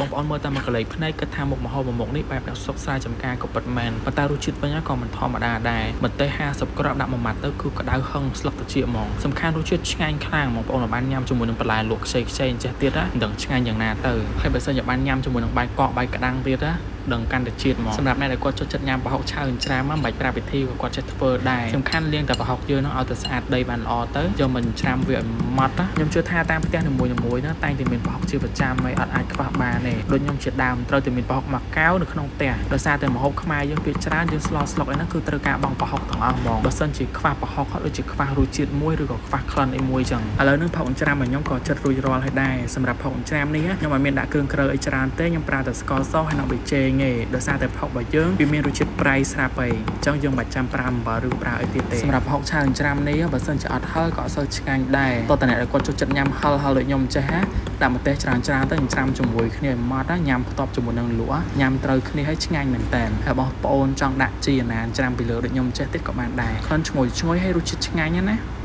បងប្អូនមើលតាមមកកលេចភ្នែកគិតថាមុខម្ហូបមួយមុខនេះបែបអ្នកសុកសាយចំការក៏ពិតមែនប៉ុន្តែរសជាតិវិញក៏មិនធម្មតាដែរម្ទេស50គ្រាប់ដាក់មួយម៉ាត់ទៅគឺក្តៅហឹងស្លឹកត្រចៀកហ្មងសំខាន់រសជាតិឆ្ងាញ់ខ្លាំងបងប្អូនបានញ៉ាំជាមួយនឹងបន្លែលក់ខ្ចីៗចេះទៀតណាមិនដឹងឆ្ងាញ់យ៉ាងណាទៅហើយបើសិនជាបានញ៉ាំជាមួយនឹងបាយកកបាយក្តាំងទៀតណាដឹងកាន់តែជាតិហ្មងសម្រាប់អ្នកដែលគាត់ចូលចិត្តញ៉ាំប្រហុកឆៅច្រាមមិនបាច់ប្រាប់វិធីគាត់ចេះធ្វើដែរសំខាន់លាងតែប្រហុកយើងនឹងឲ្យទៅស្អាតដីបានល្អទៅយកមិនច្រាមវាឲ្យម៉ត់ណាខ្ញុំជឿថាតាមផ្ទះនីមួយៗណាតែងតែមានប្រហុកជាប្រចាំហើយអត់អាចខ្វះបានទេដូចខ្ញុំជាដើមត្រូវតែមានប្រហុកមួយកែវនៅក្នុងផ្ទះដោយសារតែម្ហូបខ្មែរយើងភាគច្រើនយើងស្លស្លុកឯហ្នឹងគឺត្រូវការបង់ប្រហុកទាំងអស់ហ្មងបើសិនជាខ្វះប្រហុកហើយដូចជាខ្វះរសជាតិមួយឬក៏ខ្វះក្លិនអីមួយចឹងឥឡូវនេះប្រហុកច្រាមរបស់ខ្ញុំក៏ចិត្តរួចរាល់ហើយដែរសម្រាប់ប្រហុកច្រាមនេះខ្ញុំមិនមានដាក់គ្រឿងក្រើអីច្រើនទេខ្ញុំប្រើតែស្ករសហើយនិងប៊ីចេងទេដោយសារតែប្រហុករបស់យើងវាមានរសជាតិប្រៃស្រាប់ហើយអញ្ចឹងយើងមិនបាច់ចាំប្រើអំបិលឬប្រើអីទៀតទេសម្រាប់ប្រហុកឆៅច្រាមនេះបើសិនជាអត់ហឹលក៏អត់សូវឆ្ងាញ់ដែរតោះតើអ្នកដែលគាត់ចូលចិត្តញ៉ាំហឹលដូចខ្ញុំចេះណាដាក់ម្ទេសច្រើនទៅច្រាមជាមួយគ្នាឲ្យម៉ត់ណាញ៉ាំផ្ទាប់ជាមួយនឹងលក់ញ៉ាំត្រូវគ្នាឲ្យឆ្ងាញ់មែនតើហើយបងប្អូនចង់ដាក់ជីអាណាច្រាមពីលើដូចខ្ញុំចេះទៀតក៏បានដែរក្លិនឈ្ងុយហើយរសជាតិឆ្ងាញ់ណា